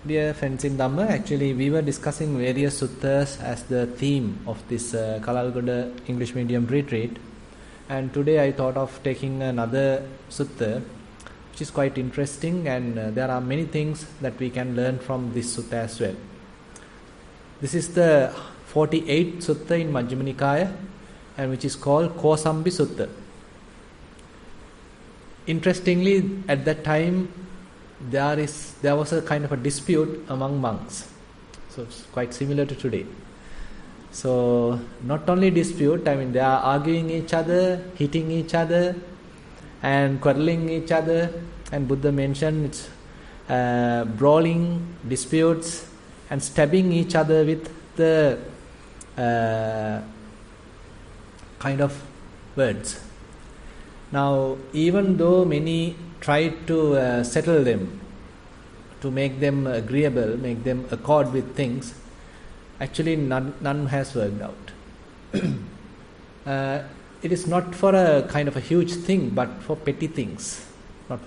Dear friends in Dhamma, actually we were discussing various suttas as the theme of this Kalalgoda English medium retreat, and today I thought of taking another sutta which is quite interesting, and there are many things that we can learn from this sutta as well. This is the 48th sutta in Majjhima Nikaya, and which is called Kosambiya Sutta. Interestingly, at that time there was a kind of a dispute among monks, so it's quite similar to today. So not only dispute, they are arguing each other, hitting each other and quarreling each other, and Buddha mentioned it's brawling, disputes and stabbing each other with the kind of words. Now, even though many tried to settle them, to make them agreeable, make them accord with things, actually none has worked out. It is not for a kind of a huge thing, but for petty things, not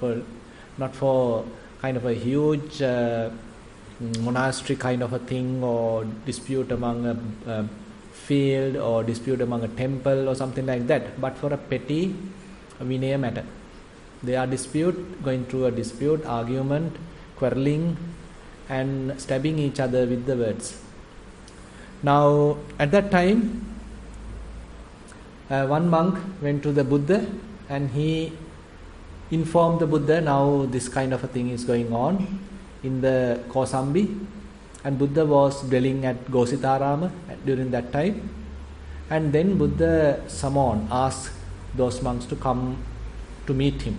for kind of a huge monastery kind of a thing, or dispute among a field, or dispute among a temple or something like that, but for a petty Vinaya matter. They are going through a dispute, argument, quarreling and stabbing each other with the words. Now, at that time, one monk went to the Buddha and he informed the Buddha, now this kind of a thing is going on in the Kosambiya, and Buddha was dwelling at Gositarama during that time. And then Buddha asked those monks to come to meet him.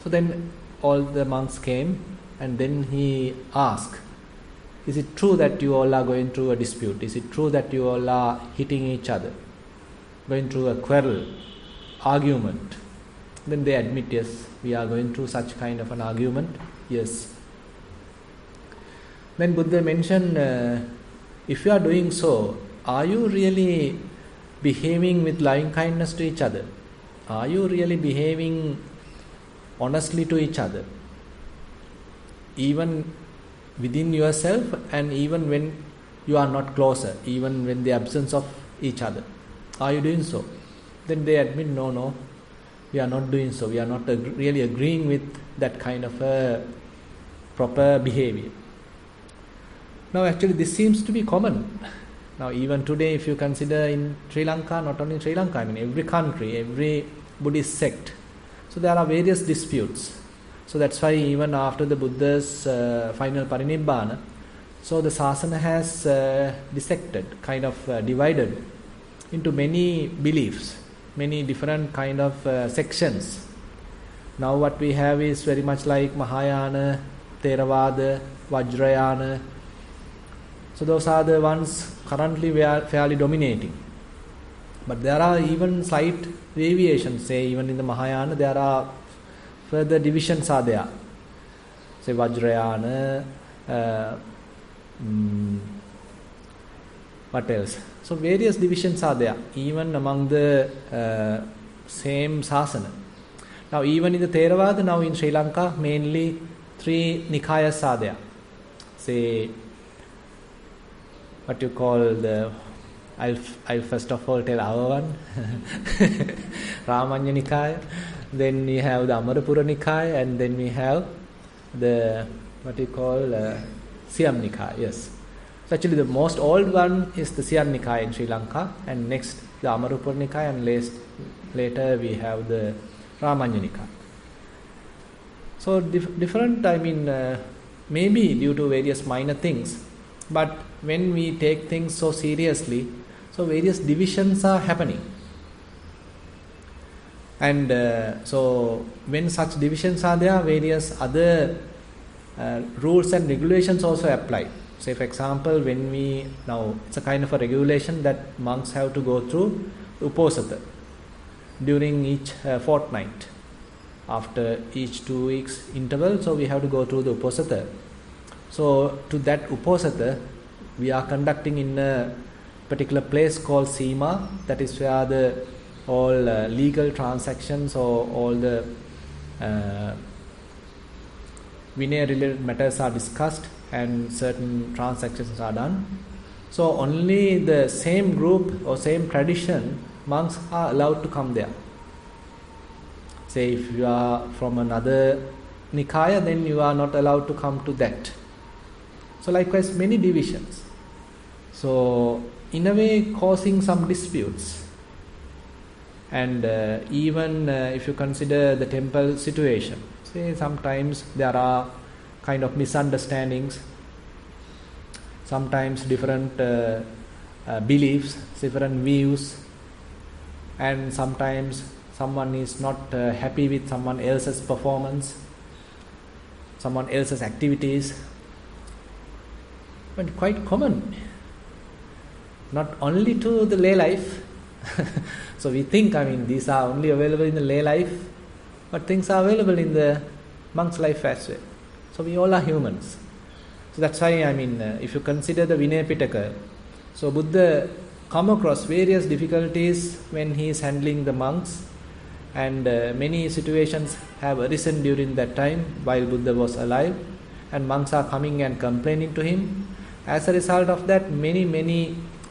So then all the monks came, and then he asked, is it true that you all are going through a dispute? Is it true that you all are hitting each other, going through a quarrel, argument? Then they admit, yes, we are going through such kind of an argument, yes. Then Buddha mentioned, if you are doing so, are you really behaving with loving kindness to each other? Are you really behaving honestly to each other, even within yourself and even when you are not closer, even when the absence of each other? Are you doing so? Then they admit, no, we are not doing so. We are not really agreeing with that kind of a proper behavior. Now actually this seems to be common. Now even today, if you consider in Sri Lanka, not only in Sri Lanka, every country, every Buddhist sect, so there are various disputes. So that's why even after the Buddha's final parinibbana, so the sasana has dissected, kind of divided into many beliefs, many different kind of sections. Now what we have is very much like Mahayana, Theravada, Vajrayana. So those are the ones currently fairly dominating. But there are even slight deviations. Say even in the Mahayana there are further divisions are there. Say Vajrayana, what else? So various divisions are there, even among the same sasana. Now even in the Theravada, now in Sri Lanka, mainly 3 Nikayas are there. Say, what you call the, I'll first of all tell our one, Ramanya Nikaya. Then we have the Amarapura Nikaya, and then we have the, what you call, Siam Nikaya, yes. So actually the most old one is the Siam Nikaya in Sri Lanka, and next the Amarapura Nikaya, and later we have the Ramanya Nikaya. So different, maybe due to various minor things, but when we take things so seriously, so various divisions are happening. And so when such divisions are there, various other rules and regulations also apply. Say for example, now it's a kind of a regulation that monks have to go through Uposatha during each fortnight. After each 2 weeks interval, so we have to go through the Uposatha. So to that Uposatha, we are conducting in a particular place called Sima, that is where all legal transactions or all the Vinaya-related matters are discussed and certain transactions are done. So only the same group or same tradition, monks are allowed to come there. Say if you are from another Nikaya, then you are not allowed to come to that. So likewise, many divisions. So in a way, causing some disputes. And even if you consider the temple situation, say sometimes there are kind of misunderstandings, sometimes different beliefs, different views, and sometimes someone is not happy with someone else's performance, someone else's activities. But quite common, not only to the lay life. So we think, these are only available in the lay life, but things are available in the monk's life as well. So we all are humans. So that's why, if you consider the Vinaya Pitaka, so Buddha come across various difficulties when he is handling the monks, and many situations have arisen during that time while Buddha was alive, and monks are coming and complaining to him. As a result of that, many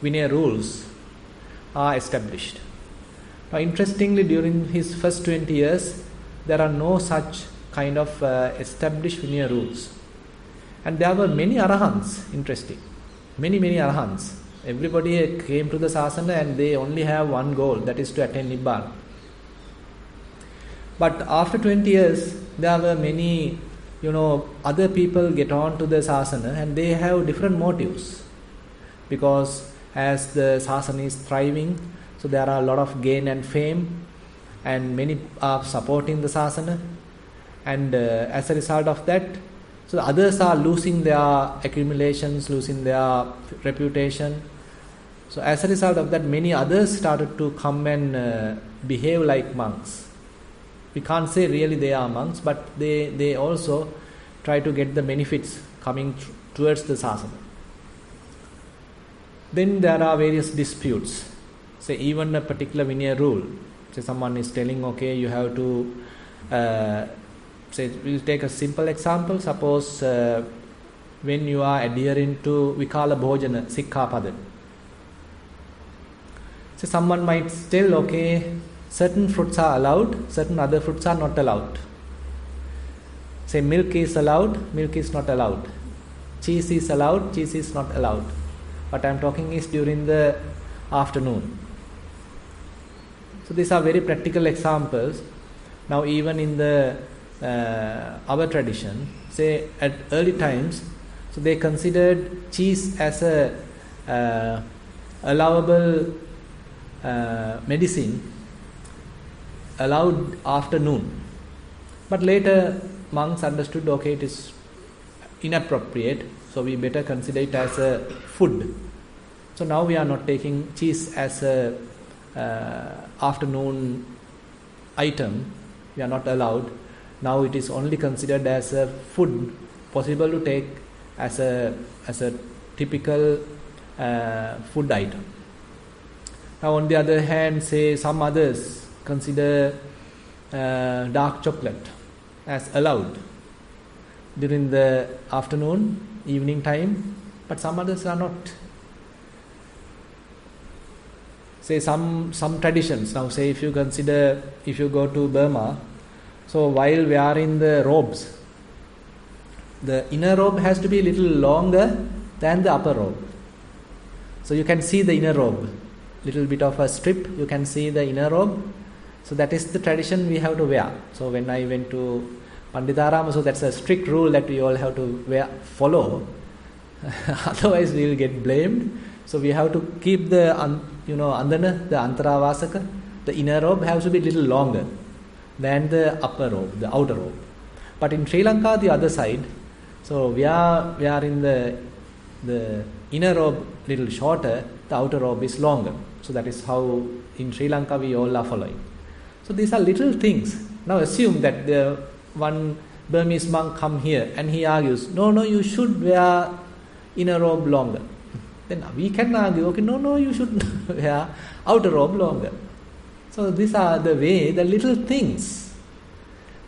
Vinaya rules are established. Now interestingly, during his first 20 years, there are no such kind of established Vinaya rules. And there were many Arahants, interesting. Many Arahants. Everybody came to the Sasana and they only have one goal, that is to attain Nibbana. But after 20 years, there were many, other people get on to the Sasana and they have different motives. Because as the Sasana is thriving, so there are a lot of gain and fame, and many are supporting the Sasana, and as a result of that, so the others are losing their accumulations, losing their reputation. So as a result of that, many others started to come and behave like monks. We can't say really they are monks, but they also try to get the benefits coming towards the Sasana. Then there are various disputes. Say even a particular Vinaya rule. Say someone is telling, okay, you have to, say we'll take a simple example. Suppose when you are adhering to Vikala Bhojana Sikkhapada. So someone might tell, okay, certain fruits are allowed, certain other fruits are not allowed. Say milk is allowed, milk is not allowed. Cheese is allowed, cheese is not allowed. What I am talking is during the afternoon. So these are very practical examples. Now even in the our tradition, say at early times, so they considered cheese as a allowable medicine, allowed after noon. But later monks understood, okay, it is inappropriate, so we better consider it as a food. So now we are not taking cheese as a afternoon item. We are not allowed. Now it is only considered as a food, possible to take as a typical food item. Now on the other hand, say some others consider dark chocolate as allowed during the afternoon, evening time, but some others are not. Say some traditions. Now say if you consider, if you go to Burma, so while wearing the robes, the inner robe has to be a little longer than the upper robe. So you can see the inner robe, little bit of a strip, you can see the inner robe. So that is the tradition we have to wear. So when I went to Panditarama, so that's a strict rule that we all have to follow. Otherwise we will get blamed. So we have to keep the andana, the antaravasaka, the inner robe has to be a little longer than the upper robe, the outer robe. But in Sri Lanka, the other side, so we are in the inner robe little shorter, the outer robe is longer. So that is how in Sri Lanka we all are following. So these are little things. Now assume that the one Burmese monk come here and he argues, no, you should wear inner robe longer. Then we can argue, okay, no, you should wear outer robe longer. So these are the way, the little things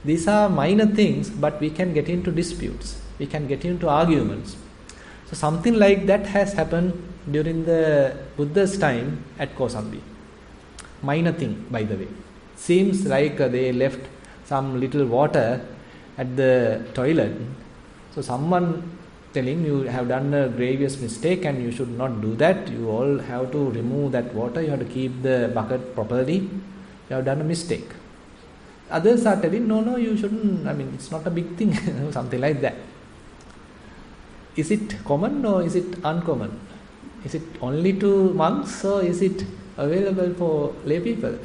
These are minor things, but we can get into disputes. We can get into arguments. So something like that has happened during the Buddha's time at Kosambiya. Minor thing, by the way. Seems like they left some little water at the toilet. So someone telling you have done a grievous mistake and you should not do that. You all have to remove that water. You have to keep the bucket properly. You have done a mistake. Others are telling, no, you shouldn't. I mean, it's not a big thing. Something like that. Is it common or is it uncommon? Is it only to monks or is it available for lay people?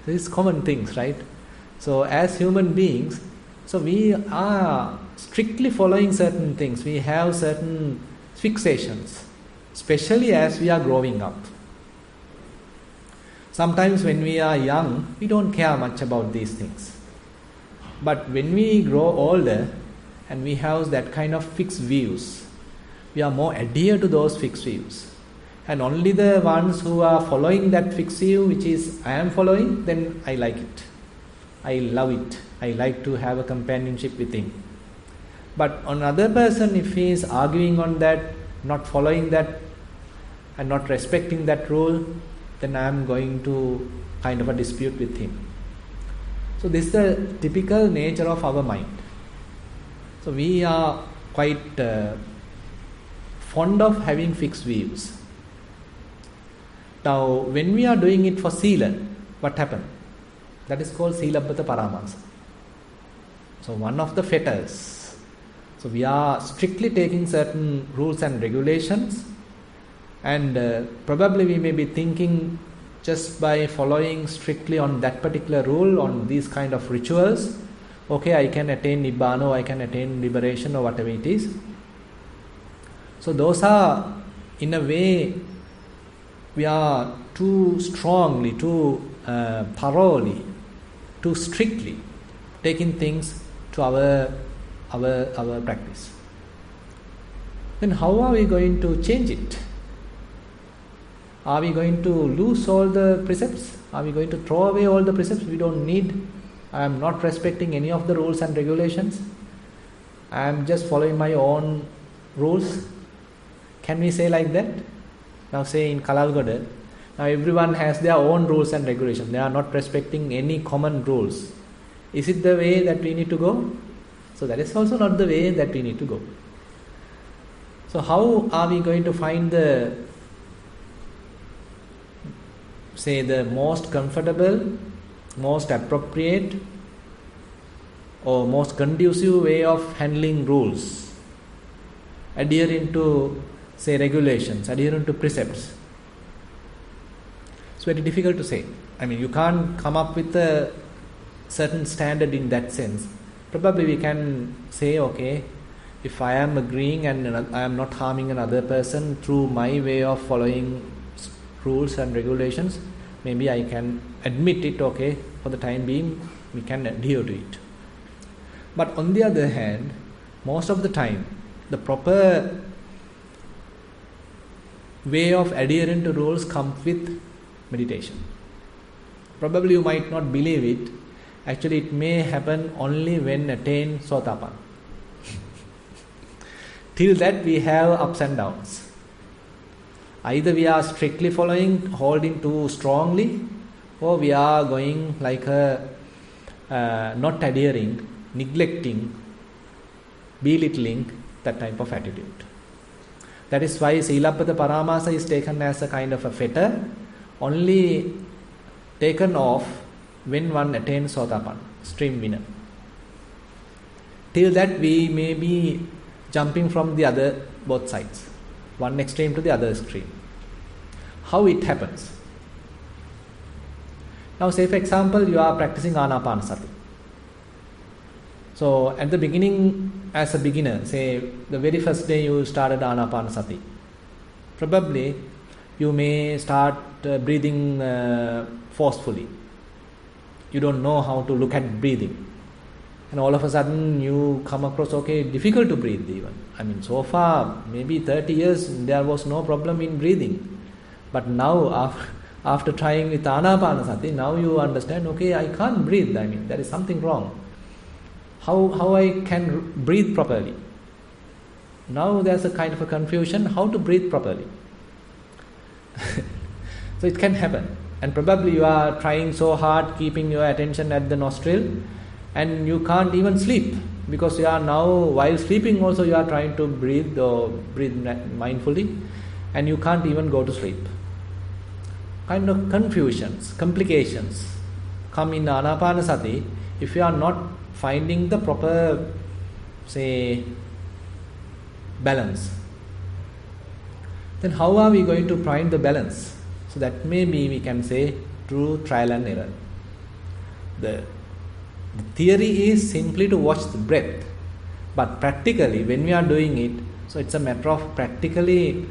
These common things, right? So as human beings, so we are strictly following certain things. We have certain fixations, especially as we are growing up. Sometimes when we are young, we don't care much about these things. But when we grow older and we have that kind of fixed views, we are more adhere to those fixed views. And only the ones who are following that fixed view, which is I am following, then I like it. I love it. I like to have a companionship with him. But another person, if he is arguing on that, not following that, and not respecting that rule, then I am going to kind of a dispute with him. So this is the typical nature of our mind. So we are quite fond of having fixed views. Now, when we are doing it for sila, what happened? That is called silabbata paramasa. So one of the fetters. So we are strictly taking certain rules and regulations, and probably we may be thinking just by following strictly on that particular rule, on these kind of rituals, okay, I can attain nibbana, or I can attain liberation, or whatever it is. So those are, in a way, we are too strongly, too thoroughly, too strictly taking things to our practice. Then how are we going to change it? Are we going to lose all the precepts? Are we going to throw away all the precepts we don't need? I am not respecting any of the rules and regulations. I am just following my own rules. Can we say like that? Now say in Kalalgoda, now everyone has their own rules and regulations. They are not respecting any common rules. Is it the way that we need to go? So that is also not the way that we need to go. So how are we going to find the most comfortable, most appropriate, or most conducive way of handling rules, adhering to, say, regulations, adhering to precepts? It's very difficult to say. I mean, you can't come up with a certain standard in that sense. Probably we can say, okay, if I am agreeing and I am not harming another person through my way of following rules and regulations, maybe I can admit it, okay, for the time being, we can adhere to it. But on the other hand, most of the time, the proper way of adhering to rules comes with meditation. Probably you might not believe it. Actually, it may happen only when attained Sotapanna. Till that, we have ups and downs. Either we are strictly following, holding too strongly, or we are going like a not adhering, neglecting, belittling, that type of attitude. That is why Silabbata Paramasa is taken as a kind of a fetter, only taken off when one attains Sotapanna, stream winner. Till that, we may be jumping from the other both sides, one extreme to the other extreme. How it happens? Now, say for example, you are practicing Anapanasati. So, at the beginning, as a beginner, say the very first day you started Anapanasati, probably you may start breathing forcefully. You don't know how to look at breathing. And all of a sudden you come across, okay, difficult to breathe even. I mean, so far, maybe 30 years, there was no problem in breathing. But now, After trying with Anapanasati, now you understand, okay, I can't breathe. I mean, there is something wrong. How I can breathe properly? Now there's a kind of a confusion how to breathe properly. So it can happen. And probably you are trying so hard, keeping your attention at the nostril, and you can't even sleep. Because you are now, while sleeping also, you are trying to breathe mindfully, and you can't even go to sleep. Kind of confusions, complications come in Anapanasati if you are not finding the proper, say, balance. Then how are we going to find the balance? So that maybe we can say through trial and error. The theory is simply to watch the breath, but practically when we are doing it, so it's a matter of practically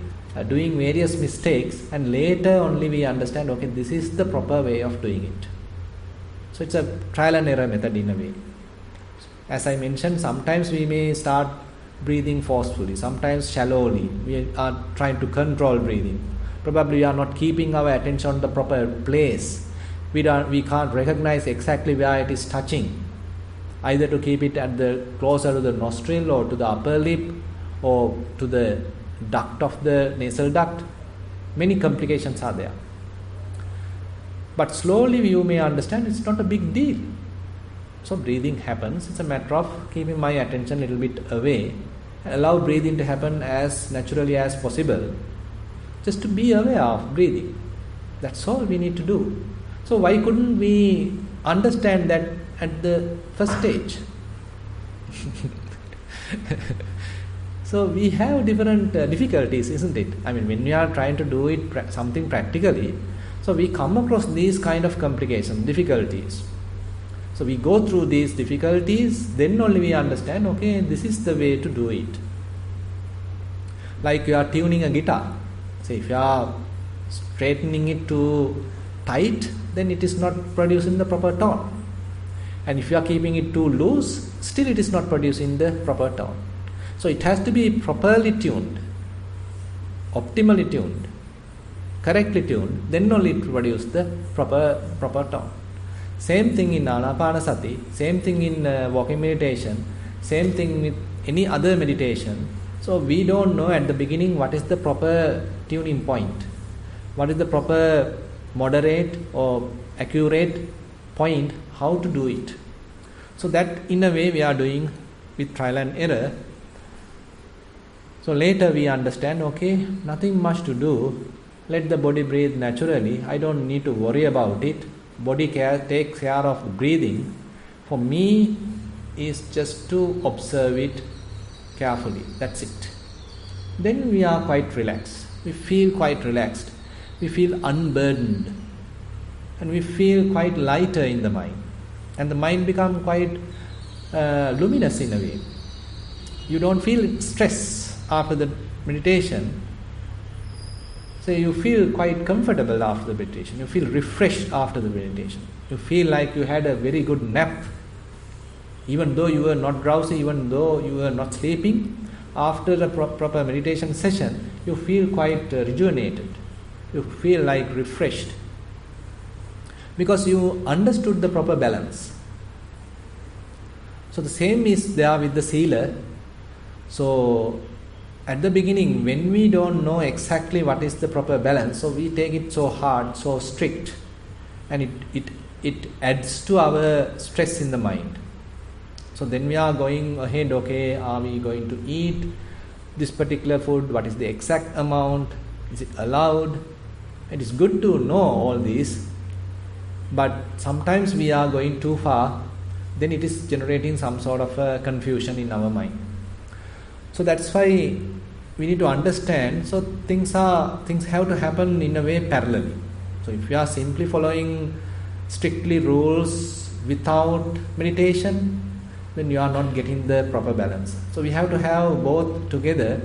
doing various mistakes, and later only we understand, okay, this is the proper way of doing it. So it's a trial and error method in a way. As I mentioned, sometimes we may start breathing forcefully, sometimes shallowly. We are trying to control breathing. Probably we are not keeping our attention on the proper place. We can't recognize exactly where it is touching. Either to keep it at the closer to the nostril or to the upper lip or to the duct of the nasal duct. Many complications are there. But slowly you may understand it's not a big deal. So breathing happens. It's a matter of keeping my attention a little bit away. Allow breathing to happen as naturally as possible. Just to be aware of breathing. That's all we need to do. So why couldn't we understand that at the first stage? So we have different difficulties, isn't it? I mean, when we are trying to do it something practically, so we come across these kind of complications, difficulties. So we go through these difficulties, then only we understand, okay, this is the way to do it. Like you are tuning a guitar. Say if you are straightening it too tight, then it is not producing the proper tone. And if you are keeping it too loose, still it is not producing the proper tone. So it has to be properly tuned, optimally tuned, correctly tuned, then only it will produce the proper tone. Same thing in Anapanasati, same thing in walking meditation, same thing with any other meditation. So we don't know at the beginning what is the proper tuning point, what is the proper moderate or accurate point, how to do it. So that in a way we are doing with trial and error. So later we understand, okay, nothing much to do. Let the body breathe naturally. I don't need to worry about it. Body takes care of breathing. For me is just to observe it carefully. That's it. Then we are quite relaxed. We feel quite relaxed. We feel unburdened. And we feel quite lighter in the mind. And the mind becomes quite luminous in a way. You don't feel stress after the meditation. So you feel quite comfortable after the meditation. You feel refreshed after the meditation. You feel like you had a very good nap. Even though you were not drowsy, even though you were not sleeping, after the proper meditation session, you feel quite rejuvenated. You feel like refreshed. Because you understood the proper balance. So the same is there with the Sila. So at the beginning, when we don't know exactly what is the proper balance, so we take it so hard, so strict, and it adds to our stress in the mind. So then we are going ahead, okay, are we going to eat this particular food? What is the exact amount? Is it allowed? It is good to know all these, but sometimes we are going too far, then it is generating some sort of a confusion in our mind. So that's why we need to understand, so things have to happen in a way parallelly. So if you are simply following strictly rules without meditation, then you are not getting the proper balance. So we have to have both together,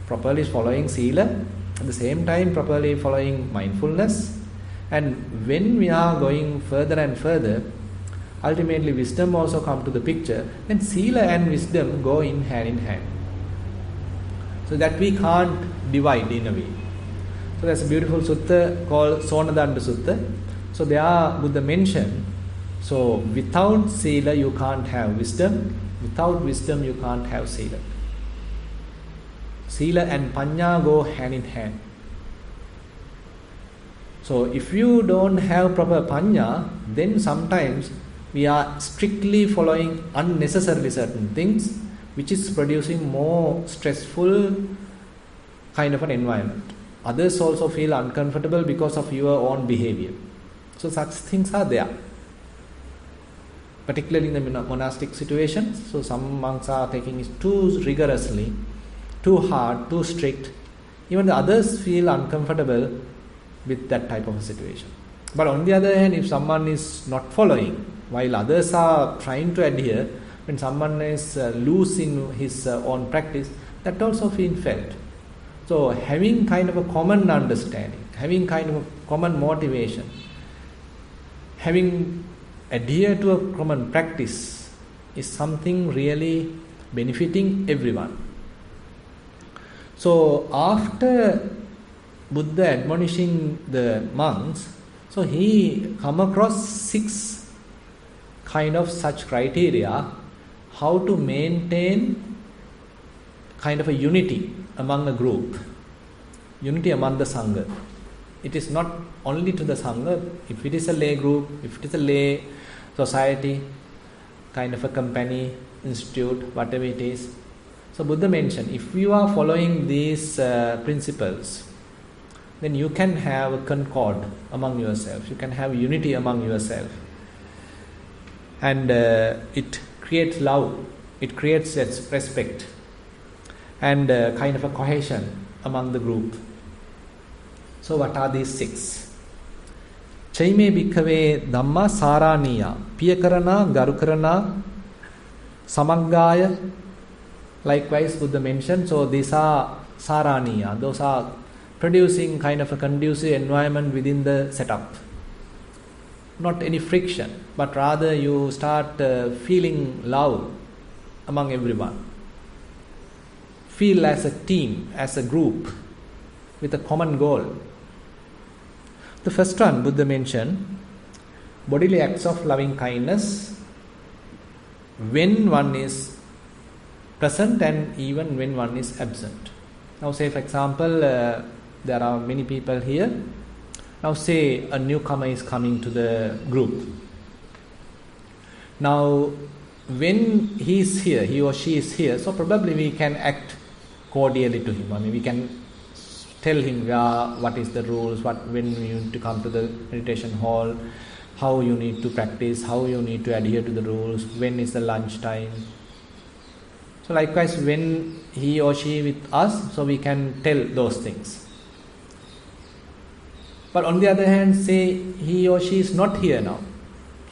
properly following Sila, at the same time properly following mindfulness. And when we are going further and further, ultimately wisdom also come to the picture, then Sila and wisdom go in hand. So that we can't divide in a way. So there's a beautiful sutta called Sonadanda Sutta. So there Buddha mentioned, so without sila you can't have wisdom, without wisdom you can't have sila. Sila and panya go hand in hand. So if you don't have proper panya, then sometimes we are strictly following unnecessarily certain things, which is producing more stressful kind of an environment. Others also feel uncomfortable because of your own behavior. So such things are there, particularly in the monastic situations. So some monks are taking it too rigorously, too hard, too strict. Even the others feel uncomfortable with that type of a situation. But on the other hand, if someone is not following, while others are trying to adhere, when someone is loose in his own practice, that also feels felt. So having kind of a common understanding, having kind of a common motivation, having adhere to a common practice is something really benefiting everyone. So after Buddha admonishing the monks, so he come across 6 kind of such criteria how to maintain kind of a unity among a group, unity among the Sangha. It is not only to the Sangha, if it is a lay group, if it is a lay society, kind of a company, institute, whatever it is. So Buddha mentioned, if you are following these principles, then you can have a concord among yourself, you can have unity among yourself. And it creates love, it creates respect, and kind of a cohesion among the group. So what are these 6? Chaime bhikkhave dhamma saraniya, piyakarana, garukarana, samaggaya. Likewise Buddha mentioned, so these are saraniya, those are producing kind of a conducive environment within the setup. Not any friction, but rather you start feeling love among everyone. Feel as a team, as a group, with a common goal. The first one Buddha mentioned, bodily acts of loving kindness when one is present and even when one is absent. Now say for example, there are many people here. Now say a newcomer is coming to the group. Now when he is here, he or she is here, so probably we can act cordially to him. I mean, we can tell him what is the rules, when you need to come to the meditation hall, how you need to practice, how you need to adhere to the rules, when is the lunch time. So likewise, when he or she with us, so we can tell those things. But on the other hand, say he or she is not here now,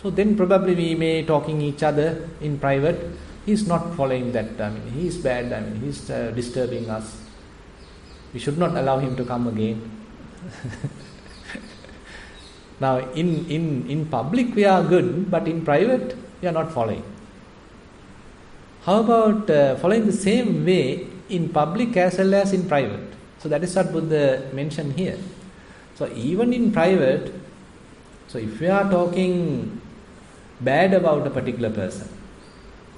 so then probably we may talking each other in private. He is not following that. I mean, he is bad. I mean, he is disturbing us. We should not allow him to come again. Now, in public we are good, but in private we are not following. How about following the same way in public as well as in private? So that is what Buddha mentioned here. So even in private, so if we are talking bad about a particular person,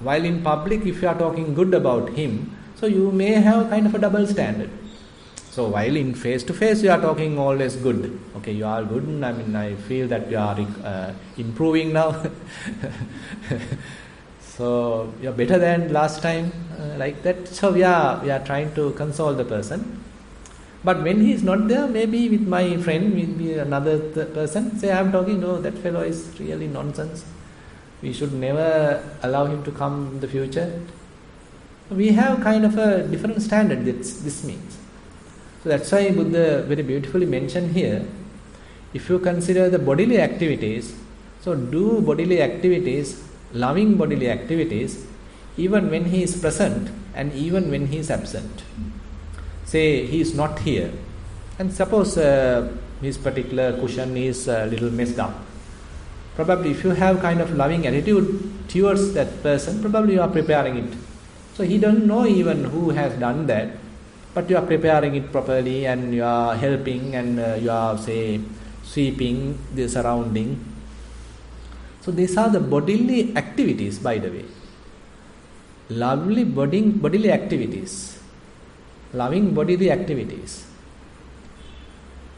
while in public if you are talking good about him, so you may have kind of a double standard. So while in face to face you are talking always good, okay, you are good, I mean I feel that you are improving now. So you are better than last time, like that. So we are trying to console the person. But when he is not there, maybe with my friend, with another person, say I am talking, no, that fellow is really nonsense. We should never allow him to come in the future. We have kind of a different standard, this means. So that's why Buddha very beautifully mentioned here, if you consider the bodily activities, so do bodily activities, loving bodily activities, even when he is present and even when he is absent. Say he is not here, and suppose his particular cushion is a little messed up. Probably if you have kind of loving attitude towards that person, probably you are preparing it. So he doesn't know even who has done that. but you are preparing it properly and you are helping and you are, say, sweeping the surrounding. So these are the bodily activities, by the way. Lovely bodily activities. Loving bodily activities.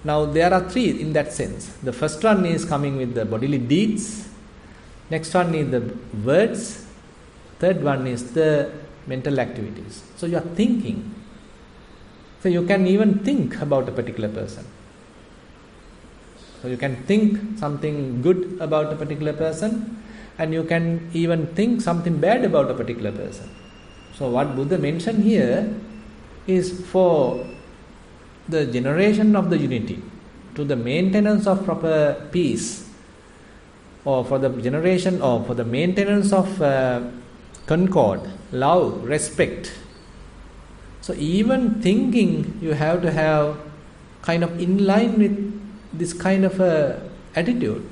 Now there are three in that sense. The first one is coming with the bodily deeds. Next one is the words. Third one is the mental activities. So you are thinking. So you can even think about a particular person. So you can think something good about a particular person, and you can even think something bad about a particular person. So what Buddha mentioned here is for the generation of the unity, to the maintenance of proper peace, or for the generation or for the maintenance of concord, love, respect. So even thinking, you have to have kind of in line with this kind of a attitude.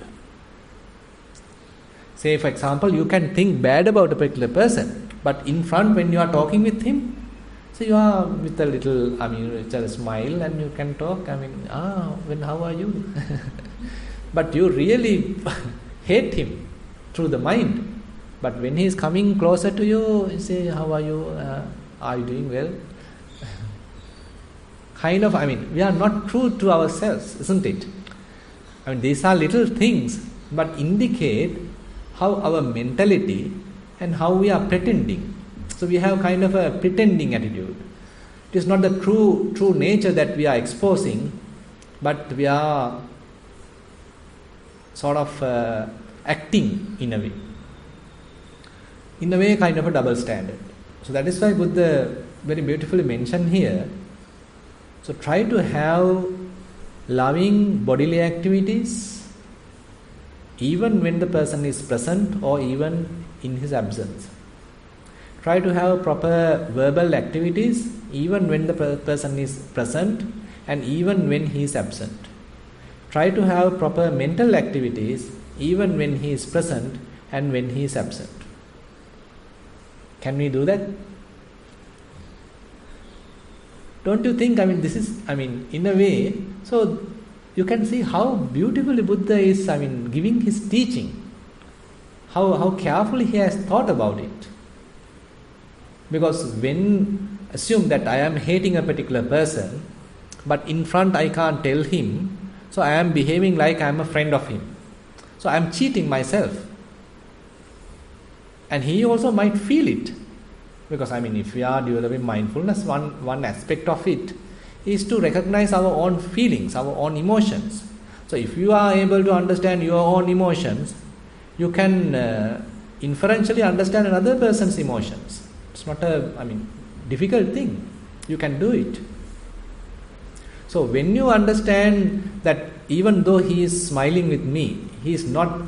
Say for example, you can think bad about a particular person, but in front when you are talking with him, so you are with a little, with a smile and you can talk, how are you? But you really hate him through the mind. But when he is coming closer to you, you say, how are you? Are you doing well? We are not true to ourselves, isn't it? These are little things, but indicate how our mentality and how we are pretending. So we have kind of a pretending attitude. It is not the true nature that we are exposing, but we are sort of acting in a way. In a way, kind of a double standard. So that is why Buddha very beautifully mentioned here. So try to have loving bodily activities even when the person is present or even in his absence. Try to have proper verbal activities even when the person is present and even when he is absent. Try to have proper mental activities even when he is present and when he is absent. Can we do that? Don't you think, this is, in a way, so you can see how beautifully Buddha is, giving his teaching. How carefully he has thought about it. Because when, assume that I am hating a particular person, but in front I can't tell him, so I am behaving like I am a friend of him. So I am cheating myself. And he also might feel it. Because if we are developing mindfulness, one aspect of it is to recognize our own feelings, our own emotions. So if you are able to understand your own emotions, you can inferentially understand another person's emotions. It's not a difficult thing. You can do it. So when you understand that even though he is smiling with me, he is not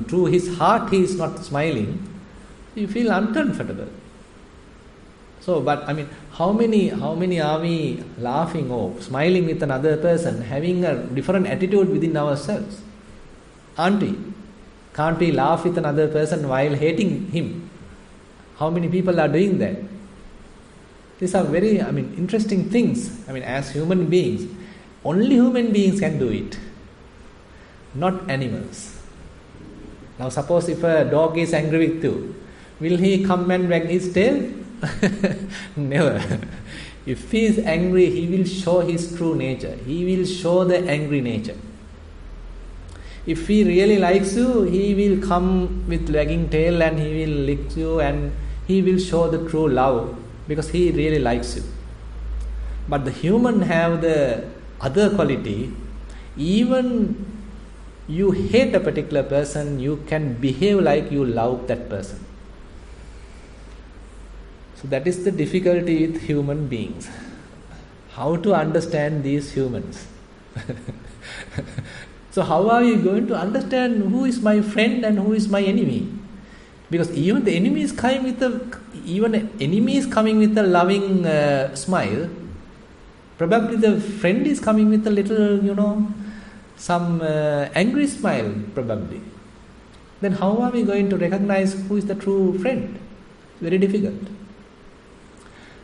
through his heart he is not smiling, you feel uncomfortable. So, but how many are we laughing or smiling with another person, having a different attitude within ourselves? Aren't we? Can't we laugh with another person while hating him? How many people are doing that? These are very, interesting things. As human beings, only human beings can do it, not animals. Now, suppose if a dog is angry with you, will he come and wag his tail? Never. If he is angry, he will show his true nature. He will show the angry nature. If he really likes you, he will come with wagging tail and he will lick you and he will show the true love because he really likes you. But the human have the other quality. Even you hate a particular person, you can behave like you love that person. So that is the difficulty with human beings. How to understand these humans? So how are you going to understand who is my friend and who is my enemy? Because even the enemy is coming with a loving smile. Probably the friend is coming with a little, some angry smile probably. Then how are we going to recognize who is the true friend? Very difficult.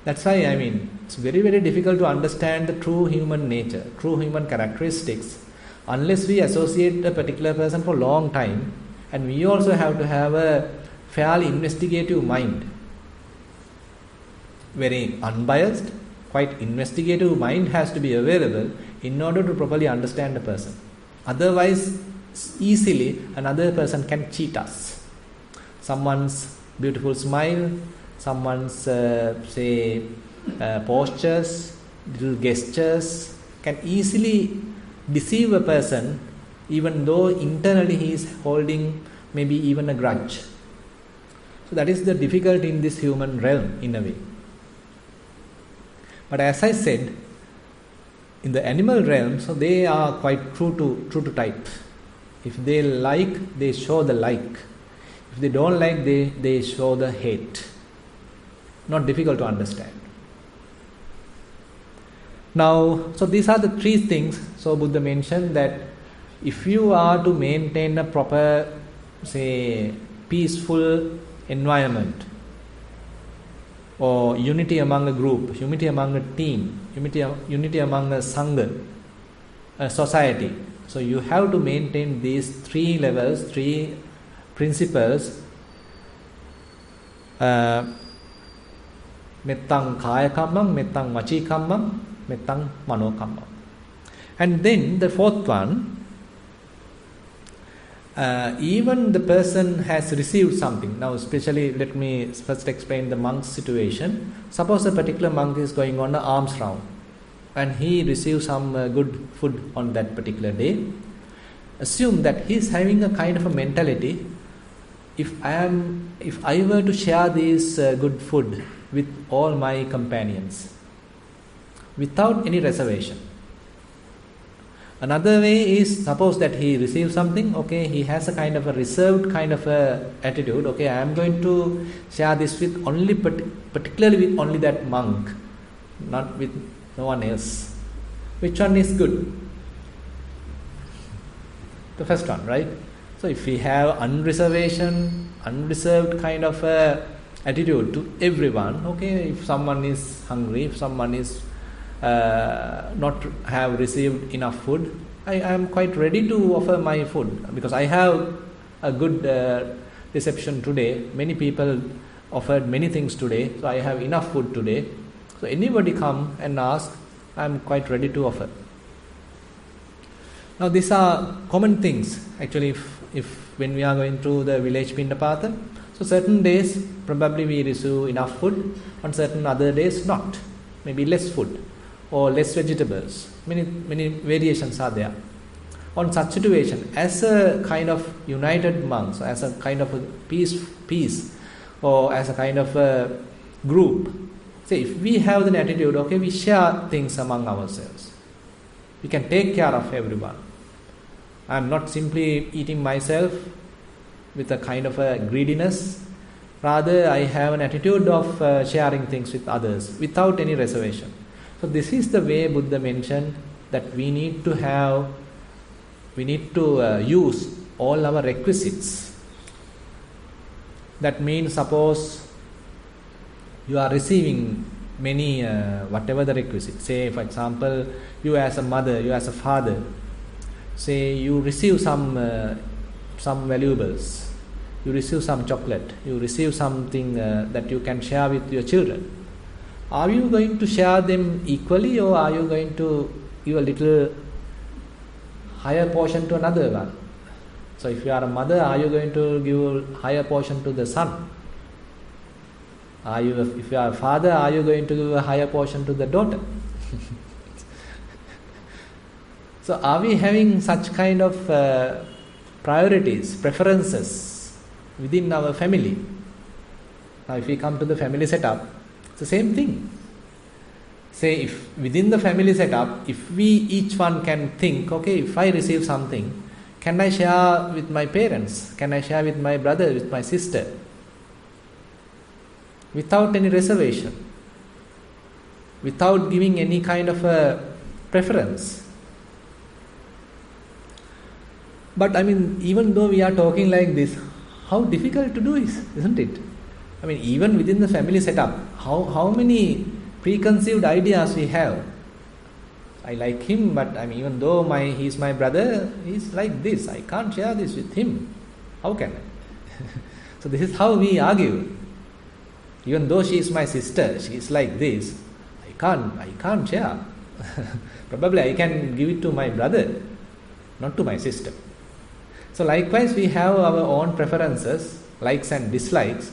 That's why, it's very, very difficult to understand the true human nature, true human characteristics, unless we associate a particular person for a long time, and we also have to have a fairly investigative mind. Very unbiased, quite investigative mind has to be available in order to properly understand a person. Otherwise, easily another person can cheat us. Someone's beautiful smile, someone's postures, little gestures can easily deceive a person, even though internally he is holding maybe even a grudge. So that is the difficulty in this human realm in a way. But as I said, in the animal realm, so they are quite true to type. If they like, they show the like. If they don't like, they show the hate. Not difficult to understand. Now, so these are the three things. So Buddha mentioned that if you are to maintain a proper, peaceful environment, or unity among a group, unity among a team, unity among a sangha, a society. So you have to maintain these three levels, three principles. Mettang kaya kammam, mettang vachi kammam, mettang mano kammam. And then the fourth one, even the person has received something. Now especially let me first explain the monk's situation. Suppose a particular monk is going on an alms round and he receives some good food on that particular day. Assume that he is having a kind of a mentality, if I were to share this good food with all my companions without any reservation. Another way is, suppose that he receives something, he has a kind of a reserved kind of a attitude, I am going to share this with only, particularly with only that monk, not with no one else. Which one is good? The first one, right? So if we have unreserved kind of a attitude to everyone, if someone is hungry, if someone is not have received enough food, I am quite ready to offer my food because I have a good reception today. Many people offered many things today, so I have enough food today. So anybody come and ask, I am quite ready to offer. Now these are common things actually. If when we are going through the village Pindapata, so certain days probably we receive enough food, on certain other days not, maybe less food or less vegetables. Many variations are there. On such situation, as a kind of united monks, as a kind of a peace, or as a kind of a group, say if we have the attitude, we share things among ourselves. We can take care of everyone. I am not simply eating myself with a kind of a greediness. Rather, I have an attitude of sharing things with others without any reservation. So this is the way Buddha mentioned that we need to use all our requisites. That means suppose you are receiving many, whatever the requisite. Say for example, you as a mother, you as a father, say you receive some valuables, you receive some chocolate, you receive something that you can share with your children. Are you going to share them equally, or are you going to give a little higher portion to another one? So if you are a mother, are you going to give a higher portion to the son? If you are a father, are you going to give a higher portion to the daughter? So are we having such kind of priorities, preferences within our family? Now if we come to the family setup, it's the same thing. Say if within the family setup, if we each one can think, if I receive something, can I share with my parents? Can I share with my brother, with my sister? Without any reservation, without giving any kind of a preference. But even though we are talking like this, how difficult to do is, isn't it? Even within the family setup, how many preconceived ideas we have. I like him, but even though he's my brother, he's like this. I can't share this with him. How can I? So this is how we argue. Even though she is my sister, she is like this. I can't share. Probably I can give it to my brother, not to my sister. So likewise, we have our own preferences, likes and dislikes.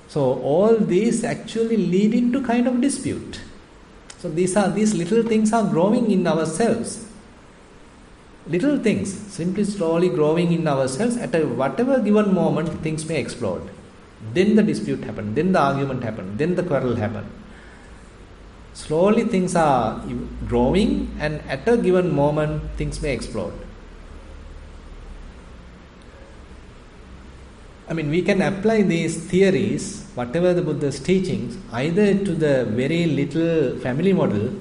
So all these actually lead into kind of dispute. So these little things are growing in ourselves. Little things, simply slowly growing in ourselves. At whatever given moment, things may explode. Then the dispute happen, then the argument happen, then the quarrel happen. Slowly things are growing, and at a given moment, things may explode. We can apply these theories, whatever the Buddha's teachings, either to the very little family model,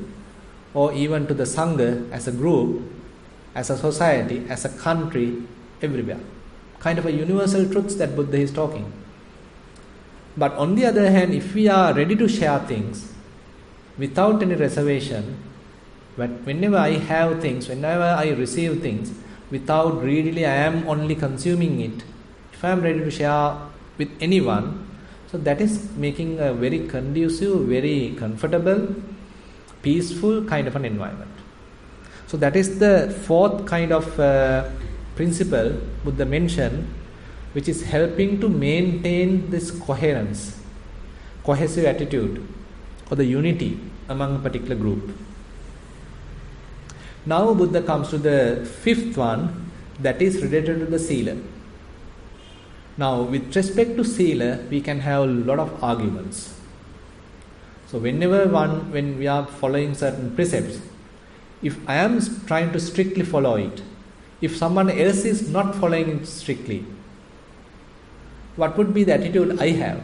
or even to the Sangha as a group, as a society, as a country, everywhere. Kind of a universal truths that Buddha is talking. But on the other hand, if we are ready to share things without any reservation, but whenever I have things, whenever I receive things, without really I am only consuming it, if I am ready to share with anyone, so that is making a very conducive, very comfortable, peaceful kind of an environment. So that is the fourth kind of principle Buddha mentioned, which is helping to maintain this coherence, cohesive attitude, or the unity among a particular group. Now Buddha comes to the fifth one, that is related to the sila. Now with respect to sila, we can have a lot of arguments. So when we are following certain precepts, if I am trying to strictly follow it, if someone else is not following it strictly, what would be the attitude I have?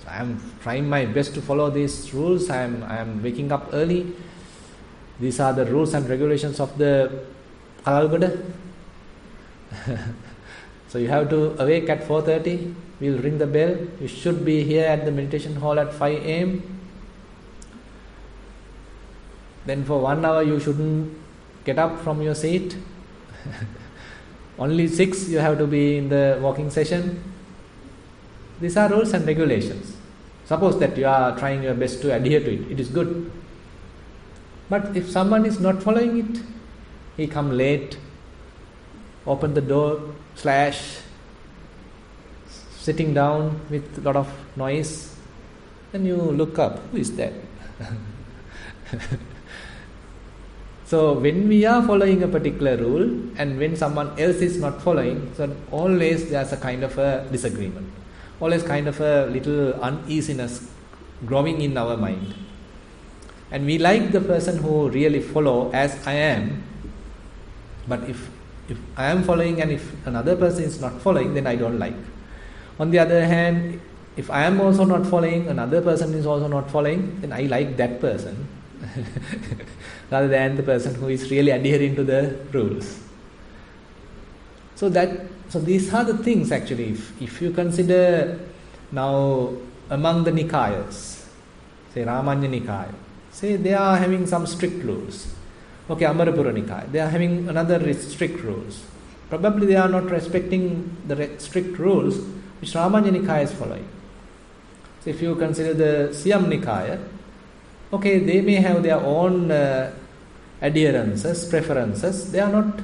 So I am trying my best to follow these rules. I am waking up early. These are the rules and regulations of the Kalalgoda. So you have to awake at 4:30. We will ring the bell. You should be here at the meditation hall at 5 a.m. Then for 1 hour you shouldn't get up from your seat. Only 6 you have to be in the walking session. These are rules and regulations. Suppose that you are trying your best to adhere to it. It is good. But if someone is not following it, he come late, open the door, sitting down with a lot of noise, then you look up, who is that? So when we are following a particular rule and when someone else is not following, so always there's a kind of a disagreement, always kind of a little uneasiness growing in our mind. And we like the person who really follow as I am, but if I am following and if another person is not following, then I don't like. On the other hand, if I am also not following, another person is also not following, then I like that person rather than the person who is really adhering to the rules. So these are the things actually. If you consider now among the Nikayas, say Ramanya Nikaya, say they are having some strict rules. Okay, Amarapura Nikaya, they are having another strict rules. Probably they are not respecting the strict rules which Ramanya Nikaya is following. So if you consider the Siyam Nikaya, okay, they may have their own adherences, preferences. They are not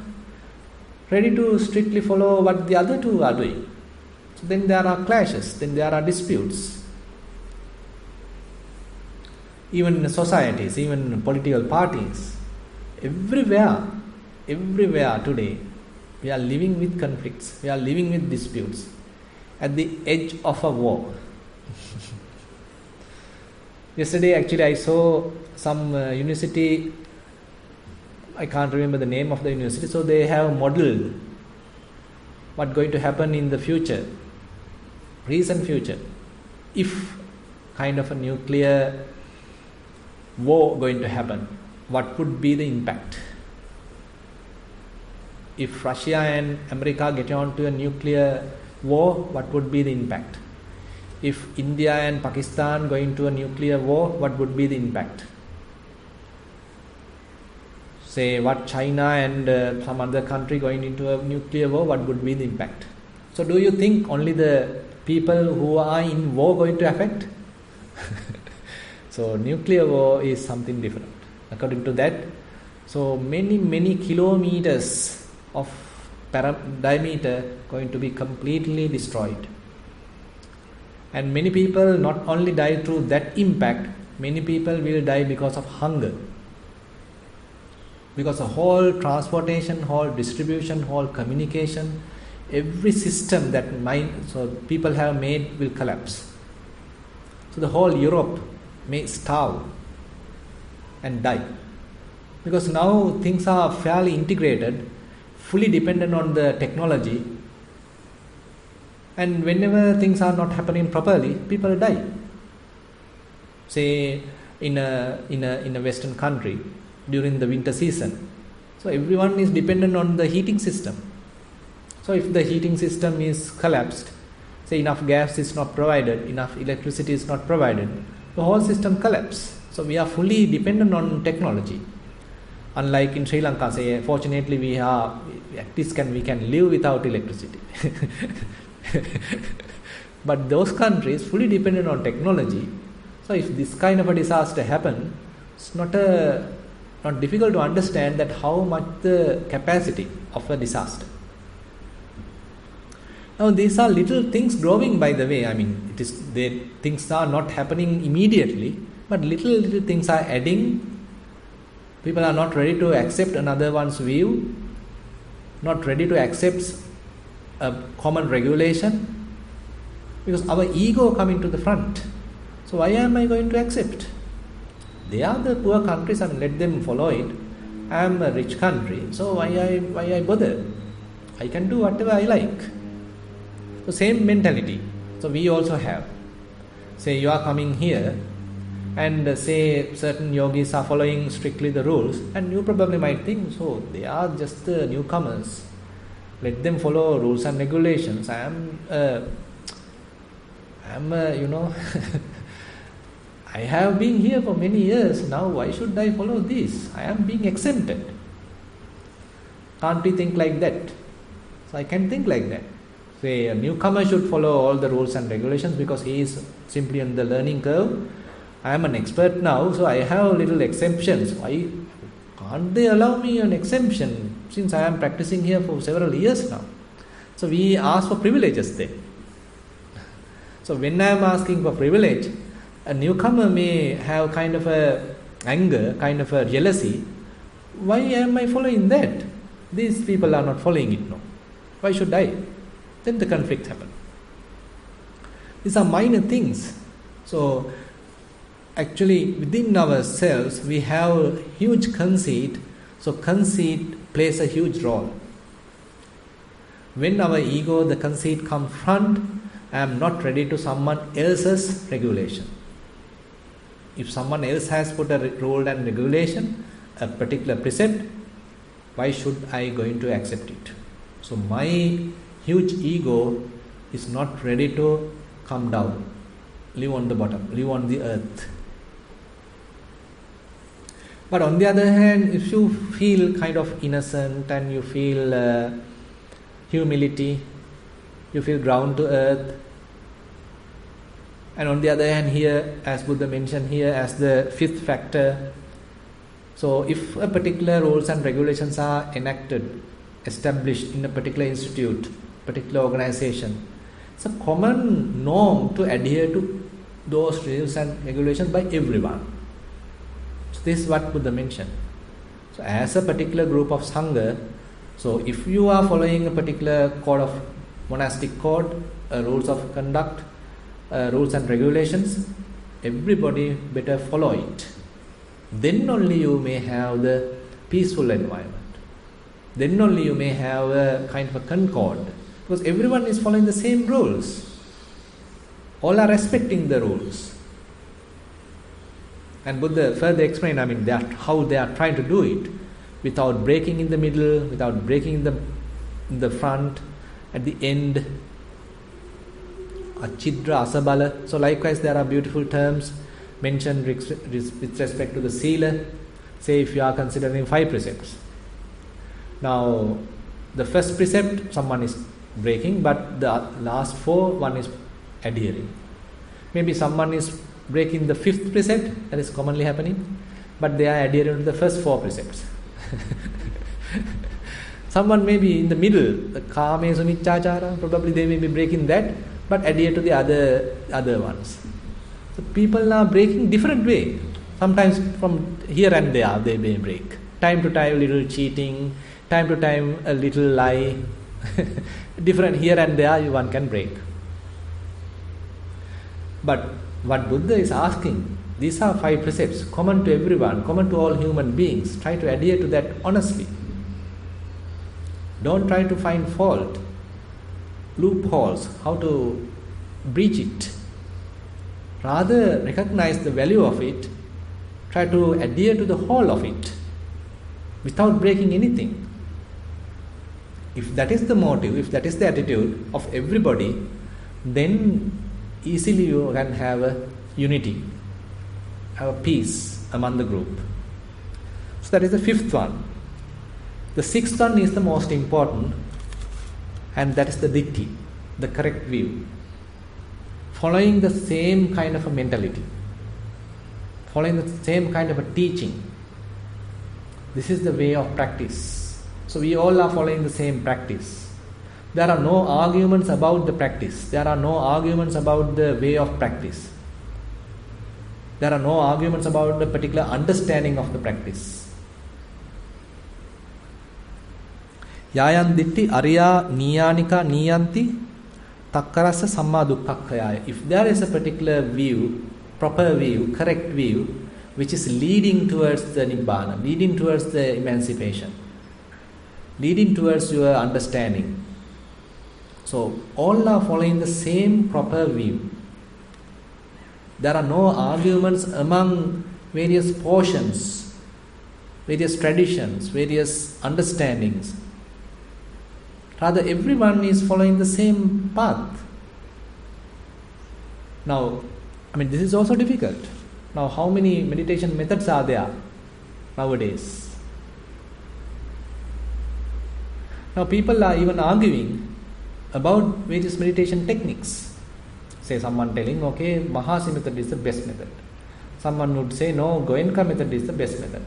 ready to strictly follow what the other two are doing. So then there are clashes, then there are disputes. Even in societies, even in political parties, everywhere today, we are living with conflicts, we are living with disputes, at the edge of a war. Yesterday actually I saw some university, I can't remember the name of the university, so they have modeled what's going to happen in the future, recent future, if kind of a nuclear war going to happen. What would be the impact? If Russia and America get on to a nuclear war, what would be the impact? If India and Pakistan go into a nuclear war, what would be the impact? Say what China and some other country going into a nuclear war, what would be the impact? So do you think only the people who are in war going to affect? So nuclear war is something different. According to that, so many kilometers of diameter going to be completely destroyed. And many people not only die through that impact, many people will die because of hunger. Because the whole transportation, whole distribution, whole communication, every system that people have made will collapse. So the whole Europe may starve and die. Because now things are fairly integrated, fully dependent on the technology. And whenever things are not happening properly, people die. Say in a Western country during the winter season, so everyone is dependent on the heating system. So if the heating system is collapsed, say enough gas is not provided, enough electricity is not provided, the whole system collapses. So we are fully dependent on technology. Unlike in Sri Lanka, say fortunately we can live without electricity. But those countries fully dependent on technology. So if this kind of a disaster happens, it's not difficult to understand that how much the capacity of a disaster. Now these are little things growing, by the way. I mean, things are not happening immediately, but little things are adding. People are not ready to accept another one's view, not ready to accept a common regulation, because our ego coming to the front. So why am I going to accept? They are the poor countries, I mean, let them follow it. I am a rich country, so why I bother? I can do whatever I like. So same mentality. So we also have. Say you are coming here, and say certain yogis are following strictly the rules, and you probably might think, so they are just the newcomers. Let them follow rules and regulations. I have been here for many years now. Why should I follow this? I am being exempted. Can't we think like that? So I can think like that. Say a newcomer should follow all the rules and regulations because he is simply on the learning curve. I am an expert now, so I have little exemptions. Why can't they allow me an exemption since I am practicing here for several years now? So we ask for privileges then. So when I am asking for privilege, a newcomer may have kind of a anger, kind of a jealousy. Why am I following that? These people are not following it, no. Why should I? Then the conflict happens. These are minor things. So actually within ourselves we have huge conceit. So conceit plays a huge role. When our ego, the conceit comes front, I am not ready to someone else's regulation. If someone else has put a rule and regulation, a particular precept, why should I going to accept it? So my huge ego is not ready to come down, live on the bottom, live on the earth. But on the other hand, if you feel kind of innocent and you feel humility, you feel ground to earth, and on the other hand here, as Buddha mentioned here as the fifth factor, so if a particular rules and regulations are enacted, established in a particular institute, particular organization, it's a common norm to adhere to those rules and regulations by everyone. So this is what Buddha mentioned. So as a particular group of Sangha, so if you are following a particular code of monastic code, rules of conduct, rules and regulations, everybody better follow it. Then only you may have the peaceful environment. Then only you may have a kind of a concord, because everyone is following the same rules. All are respecting the rules. And Buddha further explained, how they are trying to do it, without breaking in the middle, without breaking in the front, at the end. achidra, asabala. So likewise there are beautiful terms mentioned with respect to the sila. Say if you are considering 5 precepts. Now the first precept someone is breaking, but the last 4 one is adhering. Maybe someone is breaking the 5th precept, that is commonly happening, but they are adhering to the first 4 precepts. Someone may be in the middle, the kame sumichachara, probably they may be breaking that, but adhere to the other ones. So people are breaking different way. Sometimes from here and there they may break. Time to time little cheating, time to time a little lie. Different here and there one can break. But what Buddha is asking, these are 5 precepts common to everyone, common to all human beings. Try to adhere to that honestly. Don't try to find fault, loopholes, how to breach it. Rather recognize the value of it. Try to adhere to the whole of it without breaking anything. If that is the motive, if that is the attitude of everybody, then easily you can have a unity, have a peace among the group. So that is the 5th one. The 6th one is the most important, and that is the ditti, the correct view. Following the same kind of a mentality, following the same kind of a teaching. This is the way of practice. So we all are following the same practice. There are no arguments about the practice. There are no arguments about the way of practice. There are no arguments about the particular understanding of the practice. Yayan ditti arya niyanika niyanti takkarasa samma dukkhakkaya. If there is a particular view, proper view, correct view, which is leading towards the nibbana, leading towards the emancipation, leading towards your understanding. So all are following the same proper view. There are no arguments among various portions, various traditions, various understandings. Rather, everyone is following the same path. Now, this is also difficult. Now, how many meditation methods are there nowadays? Now, people are even arguing about various meditation techniques. Say someone telling, okay, Mahasi method is the best method. Someone would say, no, Goenka method is the best method.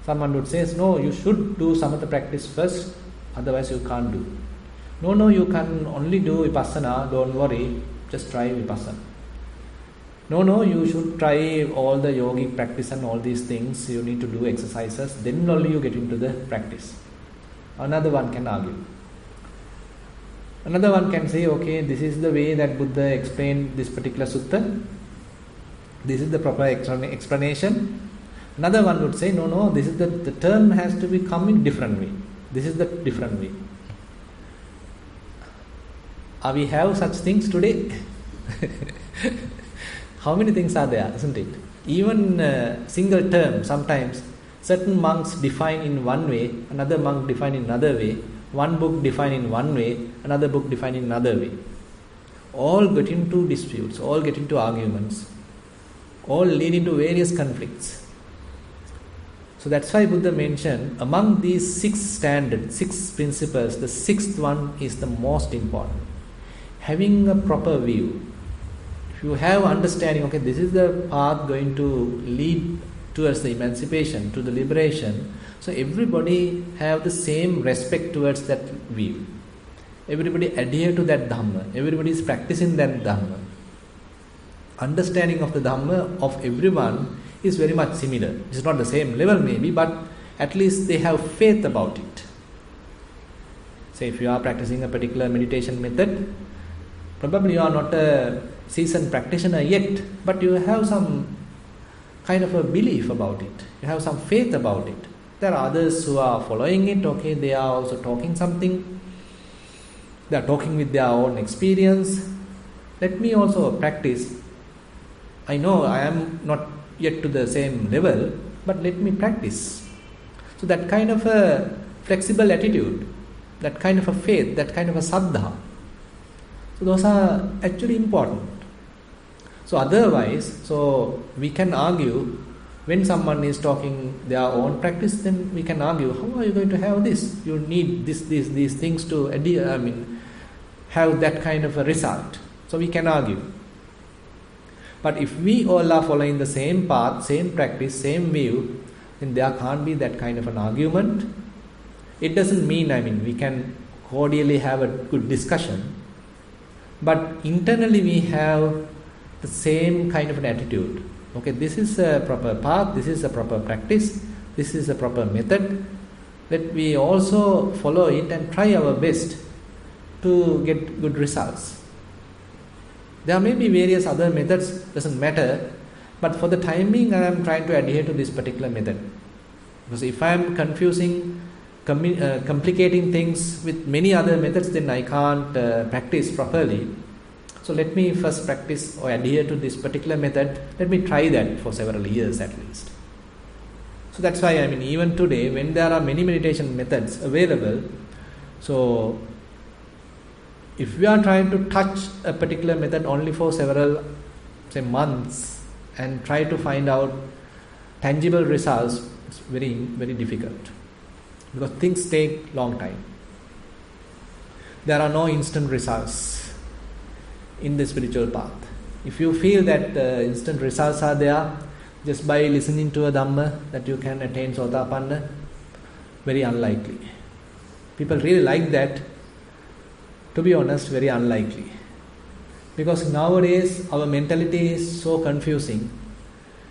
Someone would say, no, you should do samatha practice first, otherwise you can't do. No, you can only do vipassana, don't worry, just try vipassana. No, you should try all the yogic practice and all these things, you need to do exercises, then only you get into the practice. Another one can argue. Another one can say, okay, this is the way that Buddha explained this particular sutta. This is the proper explanation. Another one would say, no, this is the term has to be come in different way. This is the different way. We have such things today? How many things are there, isn't it? Even single term, sometimes certain monks define in one way, another monk define in another way, one book define in one way, another book define in another way. All get into disputes, all get into arguments, all lead into various conflicts. So that's why Buddha mentioned among these 6 standards, 6 principles, the 6th one is the most important. Having a proper view. If you have understanding, okay, this is the path going to lead towards the emancipation, to the liberation. So everybody have the same respect towards that view. Everybody adhere to that Dhamma. Everybody is practicing that Dhamma. Understanding of the Dhamma of everyone is very much similar. It's not the same level maybe, but at least they have faith about it. Say if you are practicing a particular meditation method, probably you are not a seasoned practitioner yet, but you have some kind of a belief about it. You have some faith about it. There are others who are following it, okay, they are also talking something. They are talking with their own experience. Let me also practice. I know I am not yet to the same level, but let me practice. So that kind of a flexible attitude, that kind of a faith, that kind of a saddha. So those are actually important. So otherwise, so we can argue when someone is talking their own practice, then we can argue, how are you going to have this? You need these things to adhere, have that kind of a result. So we can argue. But if we all are following the same path, same practice, same view, then there can't be that kind of an argument. It doesn't mean, we can cordially have a good discussion, but internally we have the same kind of an attitude. Okay, this is a proper path, this is a proper practice, this is a proper method. Let we also follow it and try our best to get good results. There may be various other methods, doesn't matter, but for the time being I am trying to adhere to this particular method. Because if I am complicating things with many other methods, then I can't practice properly. So let me first practice or adhere to this particular method. Let me try that for several years at least. So that's why even today when there are many meditation methods available, so if we are trying to touch a particular method only for several months and try to find out tangible results, it's very, very difficult. Because things take long time. There are no instant results in the spiritual path. If you feel that instant results are there just by listening to a Dhamma that you can attain Sotapanna, very unlikely. People really like that. To be honest, very unlikely. Because nowadays our mentality is so confusing,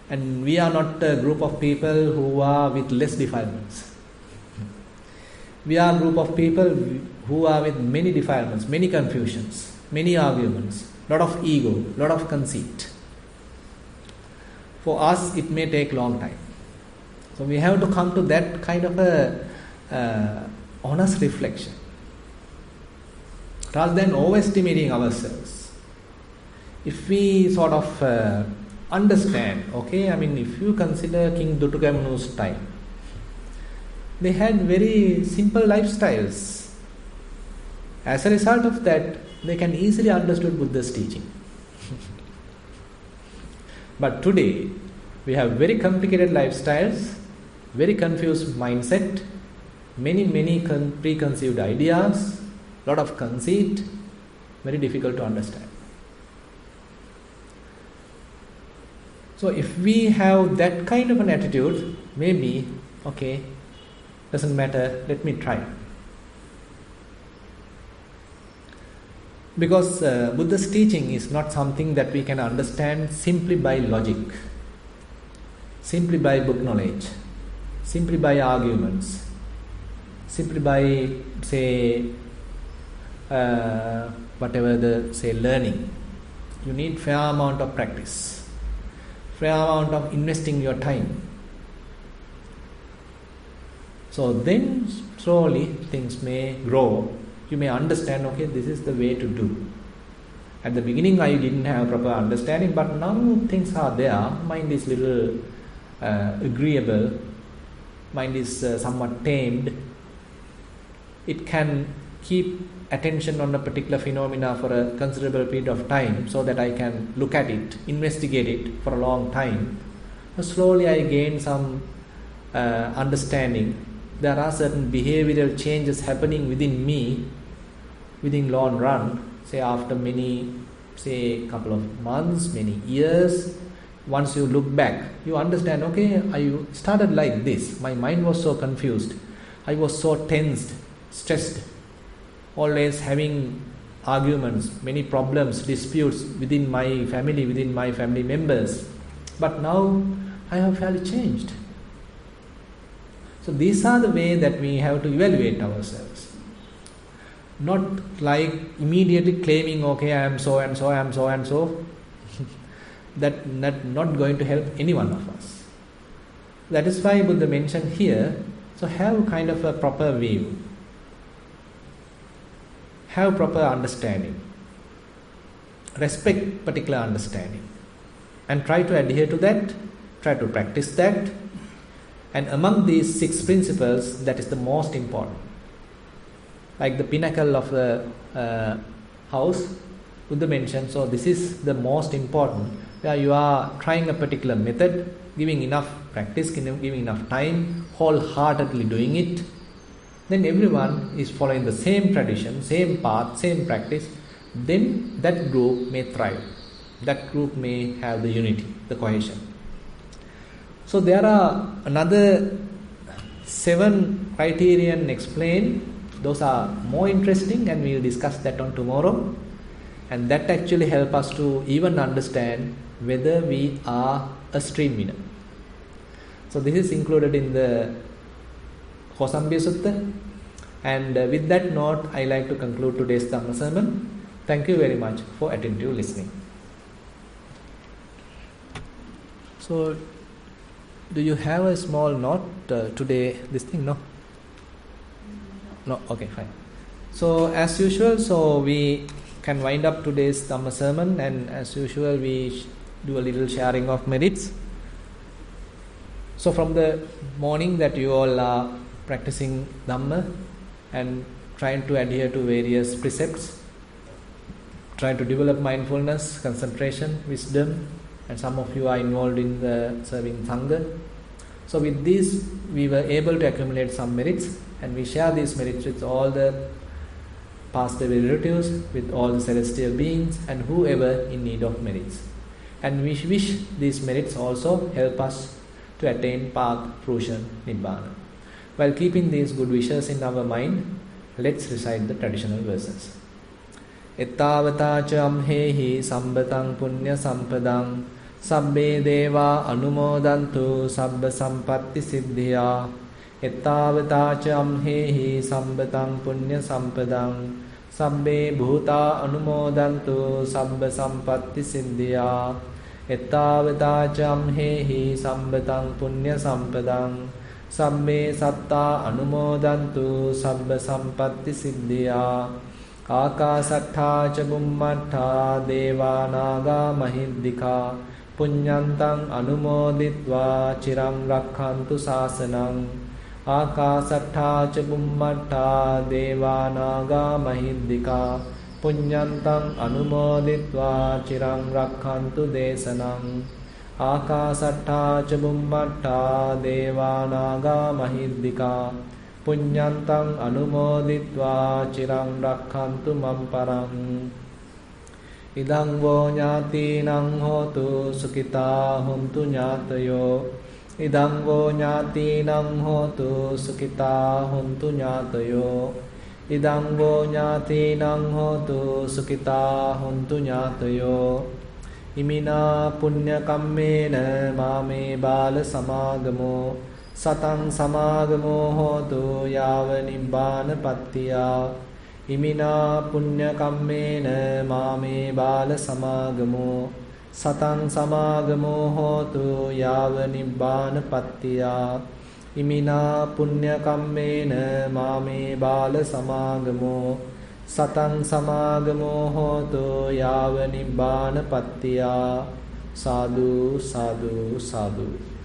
and we are not a group of people who are with less defilements. We are a group of people who are with many defilements, many confusions, many arguments, lot of ego, lot of conceit. For us, it may take long time. So we have to come to that kind of a honest reflection, rather than overestimating ourselves. If we sort of understand, if you consider King Dutukamunu's time, they had very simple lifestyles. As a result of that, they can easily understood Buddha's teaching. But today, we have very complicated lifestyles, very confused mindset, many preconceived ideas, lot of conceit, very difficult to understand. So if we have that kind of an attitude, maybe, doesn't matter, let me try. Because Buddha's teaching is not something that we can understand simply by logic, simply by book knowledge, simply by arguments, simply by, learning. You need fair amount of practice, fair amount of investing your time. So then slowly things may grow. You may understand, this is the way to do. At the beginning I didn't have proper understanding, but now things are there. Mind is little agreeable. Mind is somewhat tamed. It can keep attention on a particular phenomena for a considerable period of time, so that I can look at it, investigate it for a long time. Slowly I gain some understanding. There are certain behavioral changes happening within me within long run, after many, couple of months, many years. Once you look back, you understand, I started like this. My mind was so confused. I was so tensed, stressed, always having arguments, many problems, disputes within my family members. But now I have fairly changed. So these are the way that we have to evaluate ourselves. Not like immediately claiming, I am so and so, I am so and so. That not going to help any one of us. That is why Buddha mentioned here, so have kind of a proper view. Have proper understanding. Respect particular understanding. And try to adhere to that, try to practice that. And among these 6 principles, that is the most important. Like the pinnacle of the house, Buddha mentioned, so this is the most important, where you are trying a particular method, giving enough practice, giving enough time, wholeheartedly doing it. Then everyone is following the same tradition, same path, same practice. Then that group may thrive. That group may have the unity, the cohesion. So there are another 7 criterion explained. Those are more interesting, and we will discuss that on tomorrow. And that actually help us to even understand whether we are a stream winner. So this is included in the Kosambiya Sutta. And with that note, I like to conclude today's Dhamma sermon. Thank you very much for attentive listening. So, do you have a small note today? This thing, no? No? Okay, fine. So, as usual, so we can wind up today's Dhamma sermon, and as usual, we do a little sharing of merits. So, from the morning that you all are practicing Dhamma and trying to adhere to various precepts, trying to develop mindfulness, concentration, wisdom, and some of you are involved in the serving Sangha. So with this, we were able to accumulate some merits, and we share these merits with all the past relatives, with all the celestial beings, and whoever in need of merits. And we wish these merits also help us to attain path, fruition, Nibbana. While keeping these good wishes in our mind, let's recite the traditional verses. Ettavata amhehi sambatang punya sampadang sabbe deva anumodantu sabba sampatti siddhya. Ettavata amhehi sambatang punya sampadang sabbe bhuta anumodantu sabba sampatti siddhya. Ettavata amhehi sambatang punya sampadang sabbe satta anumodantu sabba sampatti siddhya. Akasattha ca bummattha deva naga mahiddhika punyantang anumoditva chiram rakkhantu sasanang. Akasattha ca bummattha deva naga mahiddhika punyantang anumoditva chiram rakkhantu desanang. Akasattha ca bummattha deva naga mahiddhika punyantang anumoditva chiram rakkhantu mamparang. Idang vo ñātīnaṁ hotu sukita huntu ñātayo. Idang vo ñātīnaṁ hotu sukita huntu ñātayo. Idang vo ñātīnaṁ hotu sukita huntu ñātayo. Imina punya kammena mame bala samagamo satang samagamo hotu yava nibbana pattiya. Imina punya kammena mame bala samagamo satang samagamo hotu yava nibbana pattiya. Imina punya kammena mame bala samagamo satang samagamo hotu yava nibbana pattiya. Sadhu, sadhu, sadhu.